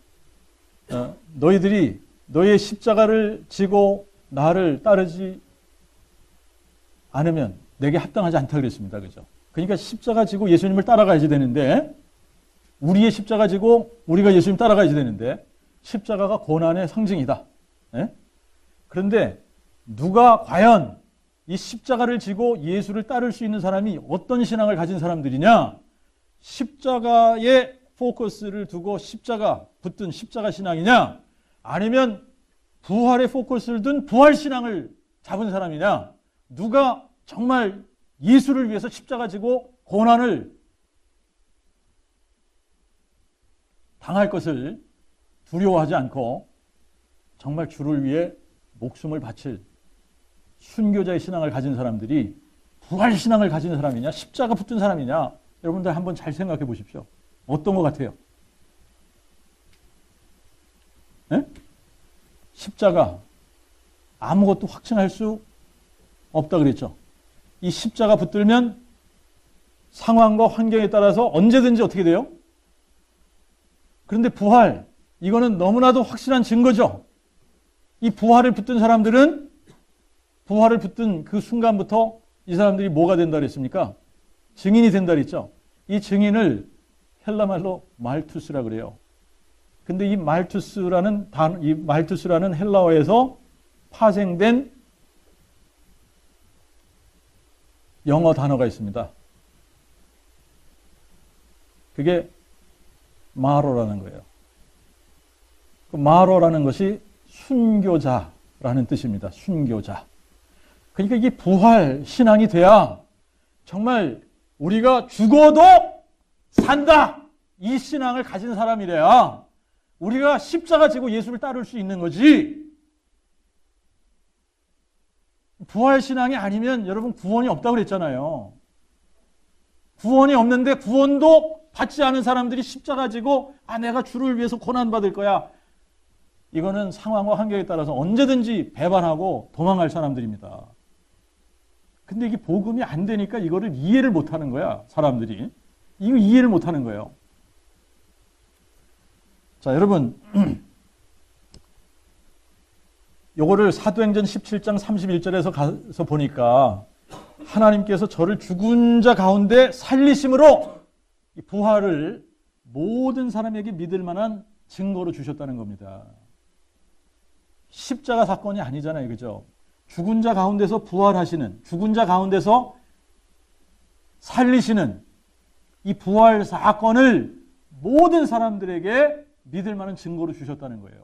너희들이 너의 십자가를 지고 나를 따르지 않으면 내게 합당하지 않다 그랬습니다. 그죠? 그러니까 십자가 지고 예수님을 따라가야지 되는데 우리의 십자가 지고 우리가 예수님 따라가야지 되는데 십자가가 고난의 상징이다. 네? 그런데 누가 과연 이 십자가를 지고 예수를 따를 수 있는 사람이 어떤 신앙을 가진 사람들이냐? 십자가에 포커스를 두고 십자가 붙든 십자가 신앙이냐? 아니면 부활의 포커스를 둔 부활 신앙을 잡은 사람이냐? 누가 정말 예수를 위해서 십자가 지고 고난을 당할 것을 두려워하지 않고 정말 주를 위해 목숨을 바칠 순교자의 신앙을 가진 사람들이 부활 신앙을 가진 사람이냐? 십자가 붙은 사람이냐? 여러분들 한번 잘 생각해 보십시오. 어떤 것 같아요? 네? 십자가 아무것도 확증할 수 없다 그랬죠. 이 십자가 붙들면 상황과 환경에 따라서 언제든지 어떻게 돼요? 그런데 부활, 이거는 너무나도 확실한 증거죠. 이 부활을 붙든 사람들은 부활을 붙든 그 순간부터 이 사람들이 뭐가 된다 그랬습니까? 증인이 된다 그랬죠. 이 증인을 헬라말로 말투스라 그래요. 근데 이 말투스라는 헬라어에서 파생된 영어 단어가 있습니다. 그게 마로라는 거예요. 그 마로라는 것이 순교자라는 뜻입니다. 순교자. 그러니까 이게 부활 신앙이 돼야 정말 우리가 죽어도 산다! 이 신앙을 가진 사람이래야 우리가 십자가 지고 예수를 따를 수 있는 거지. 부활 신앙이 아니면 여러분 구원이 없다고 그랬잖아요. 구원이 없는데 구원도 받지 않은 사람들이 십자가 지고 내가 주를 위해서 고난받을 거야. 이거는 상황과 환경에 따라서 언제든지 배반하고 도망갈 사람들입니다. 근데 이게 복음이 안 되니까 이거를 이해를 못하는 거야, 사람들이. 이거 이해를 못하는 거예요. 자, 여러분, 요거를 사도행전 17장 31절에서 가서 보니까 하나님께서 저를 죽은 자 가운데 살리심으로 이 부활을 모든 사람에게 믿을 만한 증거로 주셨다는 겁니다. 십자가 사건이 아니잖아요. 그죠? 죽은 자 가운데서 부활하시는, 죽은 자 가운데서 살리시는 이 부활 사건을 모든 사람들에게 믿을 만한 증거로 주셨다는 거예요.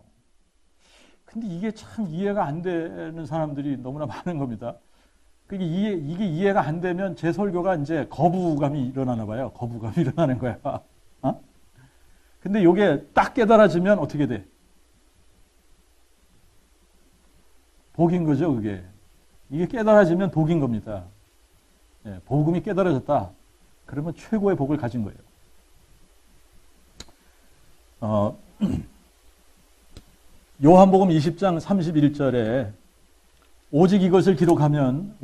근데 이게 참 이해가 안 되는 사람들이 너무나 많은 겁니다. 이게 이해가 안 되면 제 설교가 이제 거부감이 일어나나 봐요. 거부감이 일어나는 거야. 어? 근데 이게 딱 깨달아지면 어떻게 돼? 복인 거죠, 그게. 이게 깨달아지면 복인 겁니다. 예, 복음이 깨달아졌다. 그러면 최고의 복을 가진 거예요. 요한복음 20장 31절에 오직 이것을 기록하면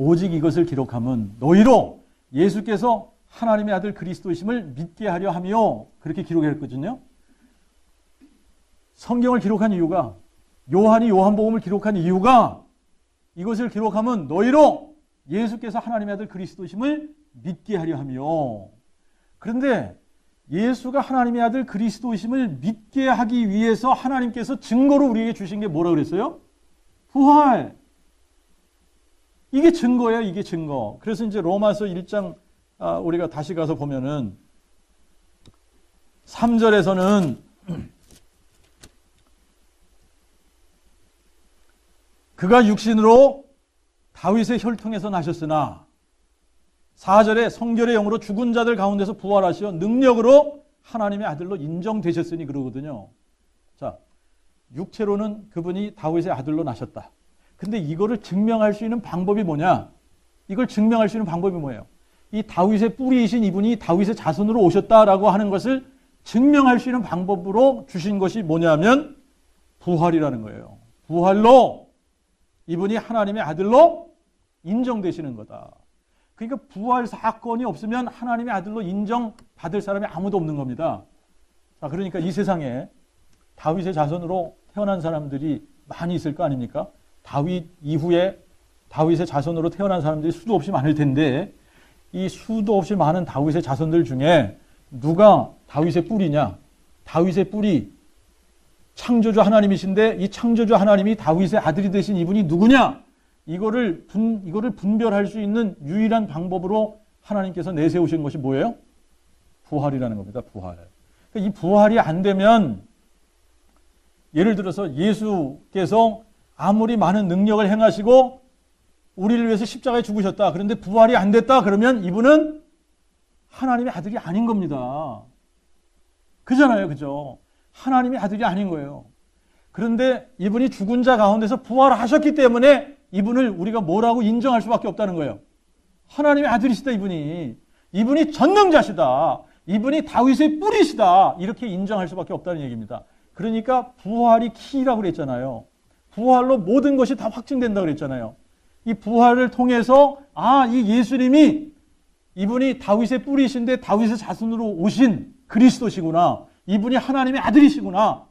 너희로 예수께서 하나님의 아들 그리스도이심을 믿게 하려 하며 그렇게 기록했거든요. 성경을 기록한 이유가, 요한이 요한복음을 기록한 이유가 이것을 기록하면 너희로 예수께서 하나님의 아들 그리스도이심을 믿게 하려 하며. 그런데 예수가 하나님의 아들 그리스도이심을 믿게 하기 위해서 하나님께서 증거로 우리에게 주신 게 뭐라 그랬어요? 부활. 이게 증거예요, 이게 증거. 그래서 이제 로마서 1장 우리가 다시 가서 보면은 3절에서는 그가 육신으로 다윗의 혈통에서 나셨으나 4절에 성결의 영으로 죽은 자들 가운데서 부활하시어 능력으로 하나님의 아들로 인정되셨으니 그러거든요. 자, 육체로는 그분이 다윗의 아들로 나셨다. 근데 이거를 증명할 수 있는 방법이 뭐냐? 이걸 증명할 수 있는 방법이 뭐예요? 이 다윗의 뿌리이신 이분이 다윗의 자손으로 오셨다라고 하는 것을 증명할 수 있는 방법으로 주신 것이 뭐냐면 부활이라는 거예요. 부활로 이분이 하나님의 아들로 인정되시는 거다. 그러니까 부활 사건이 없으면 하나님의 아들로 인정받을 사람이 아무도 없는 겁니다. 자, 그러니까 이 세상에 다윗의 자손으로 태어난 사람들이 많이 있을 거 아닙니까? 다윗 이후에 다윗의 자손으로 태어난 사람들이 수도 없이 많을 텐데 이 수도 없이 많은 다윗의 자손들 중에 누가 다윗의 뿌리냐? 다윗의 뿌리 창조주 하나님이신데 이 창조주 하나님이 다윗의 아들이 되신 이분이 누구냐? 이거를 분별할 수 있는 유일한 방법으로 하나님께서 내세우신 것이 뭐예요? 부활이라는 겁니다. 부활. 그러니까 이 부활이 안 되면 예를 들어서 예수께서 아무리 많은 능력을 행하시고 우리를 위해서 십자가에 죽으셨다. 그런데 부활이 안 됐다. 그러면 이분은 하나님의 아들이 아닌 겁니다. 그잖아요. 그죠? 하나님의 아들이 아닌 거예요. 그런데 이분이 죽은 자 가운데서 부활하셨기 때문에 이분을 우리가 뭐라고 인정할 수밖에 없다는 거예요. 하나님의 아들이시다. 이분이 전능자시다. 이분이 다윗의 뿌리시다. 이렇게 인정할 수밖에 없다는 얘기입니다. 그러니까 부활이 키라고 그랬잖아요. 부활로 모든 것이 다 확증된다고 그랬잖아요. 이 부활을 통해서 이 예수님이 이분이 다윗의 뿌리신데 다윗의 자손으로 오신 그리스도시구나. 이분이 하나님의 아들이시구나.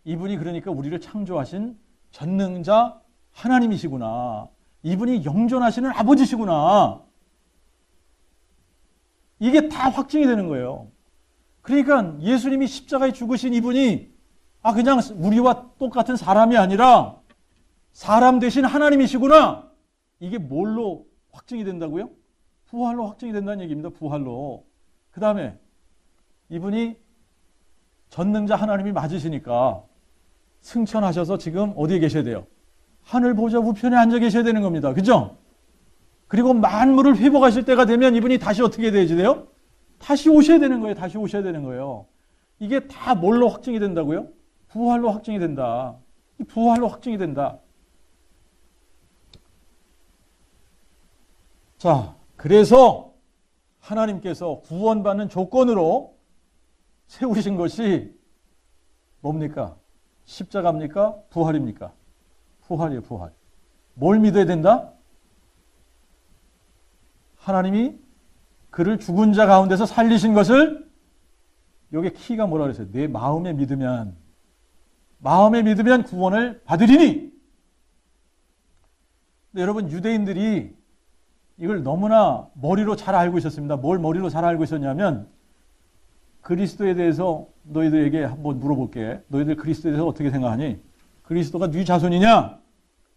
이분이 그러니까 우리를 창조하신 전능자 하나님이시구나. 이분이 영존하시는 아버지시구나. 이게 다 확증이 되는 거예요. 그러니까 예수님이 십자가에 죽으신 이분이 그냥 우리와 똑같은 사람이 아니라 사람 되신 하나님이시구나. 이게 뭘로 확증이 된다고요? 부활로 확증이 된다는 얘기입니다. 부활로. 그 다음에 이분이 전능자 하나님이 맞으시니까 승천하셔서 지금 어디에 계셔야 돼요? 하늘 보좌 우편에 앉아 계셔야 되는 겁니다. 그죠? 그리고 만물을 회복하실 때가 되면 이분이 다시 어떻게 돼요? 다시 오셔야 되는 거예요. 다시 오셔야 되는 거예요. 이게 다 뭘로 확증이 된다고요? 부활로 확증이 된다. 부활로 확증이 된다. 자, 그래서 하나님께서 구원받는 조건으로 세우신 것이 뭡니까? 십자가입니까? 부활입니까? 부활이에요, 부활. 뭘 믿어야 된다? 하나님이 그를 죽은 자 가운데서 살리신 것을, 여기 키가 뭐라 그랬어요? 내 마음에 믿으면 구원을 받으리니. 근데 여러분, 유대인들이 이걸 너무나 머리로 잘 알고 있었습니다. 뭘 머리로 잘 알고 있었냐면, 그리스도에 대해서 너희들에게 한번 물어볼게. 너희들 그리스도에 대해서 어떻게 생각하니? 그리스도가 네 자손이냐?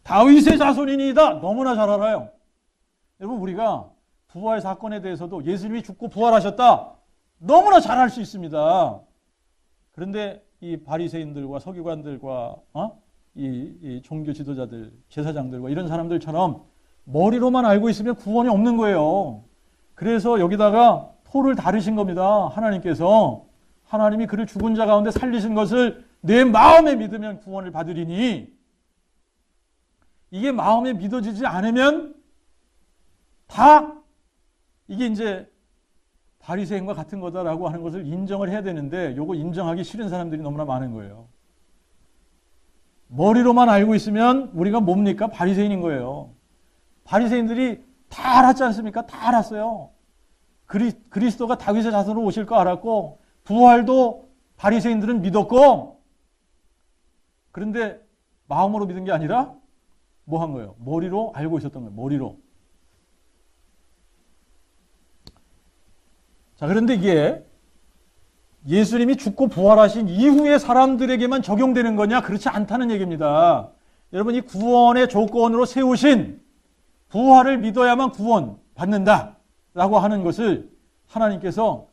다윗의 자손이니이다. 너무나 잘 알아요. 여러분, 우리가 부활 사건에 대해서도 예수님이 죽고 부활하셨다. 너무나 잘 알 수 있습니다. 그런데 이 바리새인들과 서기관들과 이 종교 지도자들, 제사장들과 이런 사람들처럼 머리로만 알고 있으면 구원이 없는 거예요. 그래서 여기다가 토를 다르신 겁니다. 하나님께서. 하나님이 그를 죽은 자 가운데 살리신 것을 내 마음에 믿으면 구원을 받으리니, 이게 마음에 믿어지지 않으면 다 이게 이제 바리새인과 같은 거다라고 하는 것을 인정을 해야 되는데, 요거 인정하기 싫은 사람들이 너무나 많은 거예요. 머리로만 알고 있으면 우리가 뭡니까? 바리새인인 거예요. 바리새인들이 다 알았지 않습니까? 다 알았어요. 그리스도가 다윗의 자손으로 오실 거 알았고, 부활도 바리새인들은 믿었고, 그런데 마음으로 믿은 게 아니라 뭐 한 거예요? 머리로 알고 있었던 거예요. 머리로. 자, 그런데 이게 예수님이 죽고 부활하신 이후의 사람들에게만 적용되는 거냐? 그렇지 않다는 얘기입니다. 여러분, 이 구원의 조건으로 세우신 부활을 믿어야만 구원 받는다라고 하는 것을 하나님께서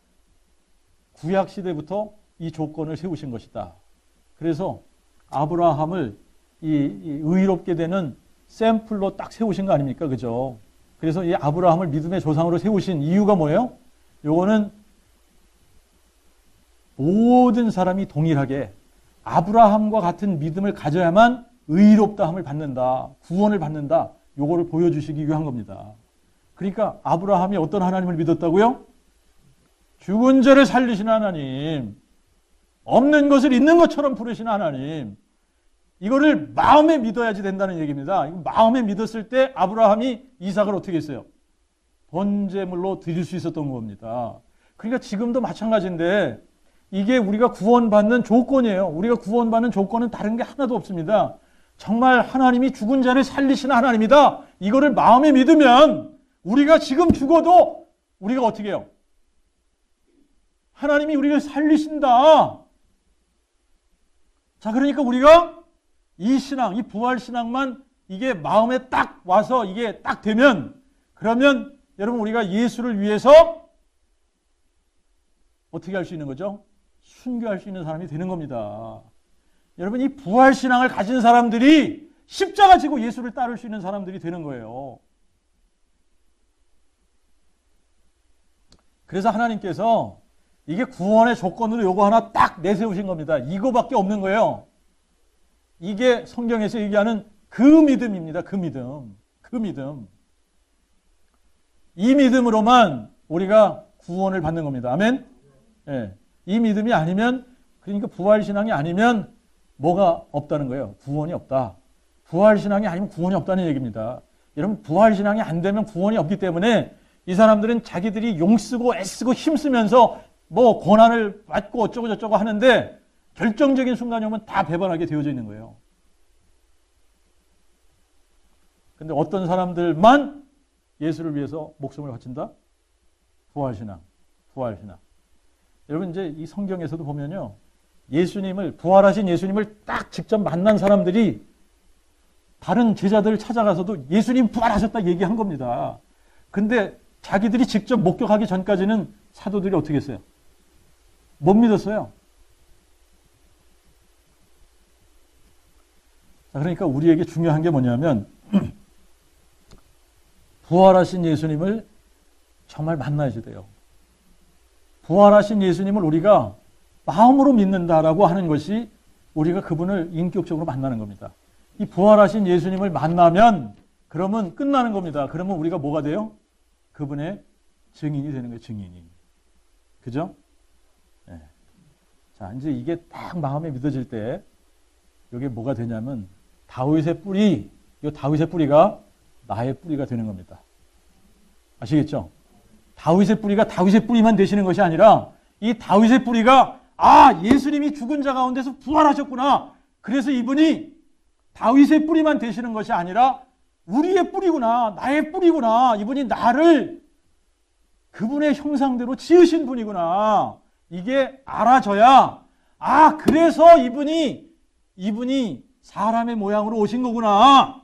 구약 시대부터 이 조건을 세우신 것이다. 그래서 아브라함을 이 의롭게 되는 샘플로 딱 세우신 거 아닙니까? 그죠? 그래서 이 아브라함을 믿음의 조상으로 세우신 이유가 뭐예요? 요거는 모든 사람이 동일하게 아브라함과 같은 믿음을 가져야만 의롭다함을 받는다, 구원을 받는다, 요거를 보여주시기 위한 겁니다. 그러니까 아브라함이 어떤 하나님을 믿었다고요? 죽은 자를 살리시는 하나님, 없는 것을 있는 것처럼 부르시는 하나님, 이거를 마음에 믿어야지 된다는 얘기입니다. 마음에 믿었을 때 아브라함이 이삭을 어떻게 했어요? 번제물로 드릴 수 있었던 겁니다. 그러니까 지금도 마찬가지인데, 이게 우리가 구원받는 조건이에요. 우리가 구원받는 조건은 다른 게 하나도 없습니다. 정말 하나님이 죽은 자를 살리시는 하나님이다, 이거를 마음에 믿으면 우리가 지금 죽어도 우리가 어떻게 해요? 하나님이 우리를 살리신다. 자, 그러니까 우리가 이 신앙, 이 부활 신앙만 이게 마음에 딱 와서 이게 딱 되면, 그러면 여러분 우리가 예수를 위해서 어떻게 할 수 있는 거죠? 순교할 수 있는 사람이 되는 겁니다. 여러분, 이 부활 신앙을 가진 사람들이 십자가 지고 예수를 따를 수 있는 사람들이 되는 거예요. 그래서 하나님께서 이게 구원의 조건으로 요거 하나 딱 내세우신 겁니다. 이거밖에 없는 거예요. 이게 성경에서 얘기하는 그 믿음입니다. 그 믿음. 그 믿음. 이 믿음으로만 우리가 구원을 받는 겁니다. 아멘? 예. 이 믿음이 아니면, 그러니까 부활신앙이 아니면 뭐가 없다는 거예요? 구원이 없다. 부활신앙이 아니면 구원이 없다는 얘기입니다. 여러분, 부활신앙이 안 되면 구원이 없기 때문에 이 사람들은 자기들이 용쓰고 애쓰고 힘쓰면서 뭐 고난을 받고 어쩌고 저쩌고 하는데 결정적인 순간이 오면 다 배반하게 되어져 있는 거예요. 근데 어떤 사람들만 예수를 위해서 목숨을 바친다? 부활신앙, 부활신앙. 여러분, 이제 이 성경에서도 보면요, 예수님을, 부활하신 예수님을 딱 직접 만난 사람들이 다른 제자들을 찾아가서도 예수님 부활하셨다 얘기한 겁니다. 근데 자기들이 직접 목격하기 전까지는 사도들이 어떻게 했어요? 못 믿었어요. 자, 그러니까 우리에게 중요한 게 뭐냐면 부활하신 예수님을 정말 만나야 돼요. 부활하신 예수님을 우리가 마음으로 믿는다라고 하는 것이 우리가 그분을 인격적으로 만나는 겁니다. 이 부활하신 예수님을 만나면 그러면 끝나는 겁니다. 그러면 우리가 뭐가 돼요? 그분의 증인이 되는 거예요. 증인이. 그죠? 네. 자, 이제 이게 딱 마음에 믿어질 때 이게 뭐가 되냐면 다윗의 뿌리, 이 다윗의 뿌리가 나의 뿌리가 되는 겁니다. 아시겠죠? 다윗의 뿌리가 다윗의 뿌리만 되시는 것이 아니라 이 다윗의 뿌리가 예수님이 죽은 자 가운데서 부활하셨구나. 그래서 이분이 다윗의 뿌리만 되시는 것이 아니라 우리의 뿌리구나. 나의 뿌리구나. 이분이 나를 그분의 형상대로 지으신 분이구나. 이게 알아져야 그래서 이분이 사람의 모양으로 오신 거구나.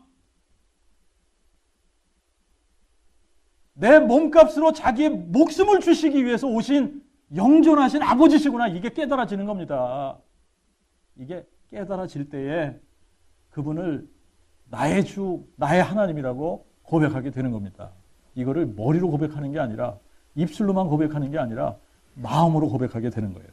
내 몸값으로 자기의 목숨을 주시기 위해서 오신 영존하신 아버지시구나. 이게 깨달아지는 겁니다. 이게 깨달아질 때에 그분을 나의 주, 나의 하나님이라고 고백하게 되는 겁니다. 이거를 머리로 고백하는 게 아니라 입술로만 고백하는 게 아니라 마음으로 고백하게 되는 거예요.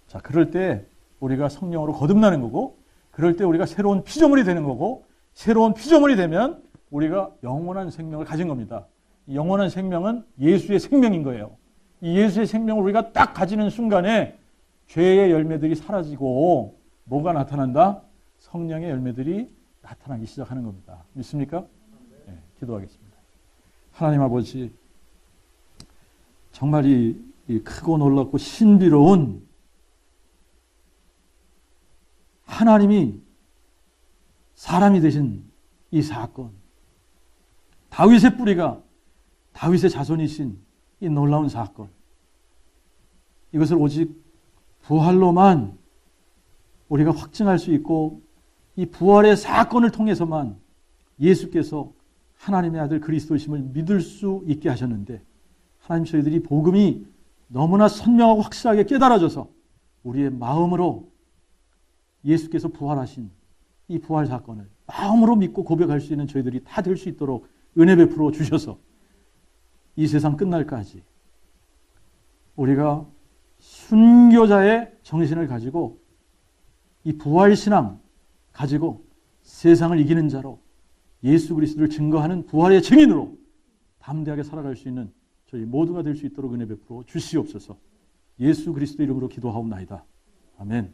자, 그럴 때 우리가 성령으로 거듭나는 거고, 그럴 때 우리가 새로운 피조물이 되는 거고, 새로운 피조물이 되면 우리가 영원한 생명을 가진 겁니다. 이 영원한 생명은 예수의 생명인 거예요. 이 예수의 생명을 우리가 딱 가지는 순간에 죄의 열매들이 사라지고 뭐가 나타난다? 성령의 열매들이 나타나기 시작하는 겁니다. 믿습니까? 네, 기도하겠습니다. 하나님 아버지, 정말 이 크고 놀랍고 신비로운 하나님이 사람이 되신 이 사건, 다윗의 뿌리가 다윗의 자손이신 이 놀라운 사건, 이것을 오직 부활로만 우리가 확증할 수 있고, 이 부활의 사건을 통해서만 예수께서 하나님의 아들 그리스도이심을 믿을 수 있게 하셨는데, 하나님, 저희들이 복음이 너무나 선명하고 확실하게 깨달아져서 우리의 마음으로 예수께서 부활하신 이 부활 사건을 마음으로 믿고 고백할 수 있는 저희들이 다 될 수 있도록 은혜 베풀어 주셔서 이 세상 끝날까지 우리가 순교자의 정신을 가지고 이 부활신앙 가지고 세상을 이기는 자로 예수 그리스도를 증거하는 부활의 증인으로 담대하게 살아갈 수 있는 저희 모두가 될 수 있도록 은혜 베풀어 주시옵소서. 예수 그리스도 이름으로 기도하옵나이다. 아멘.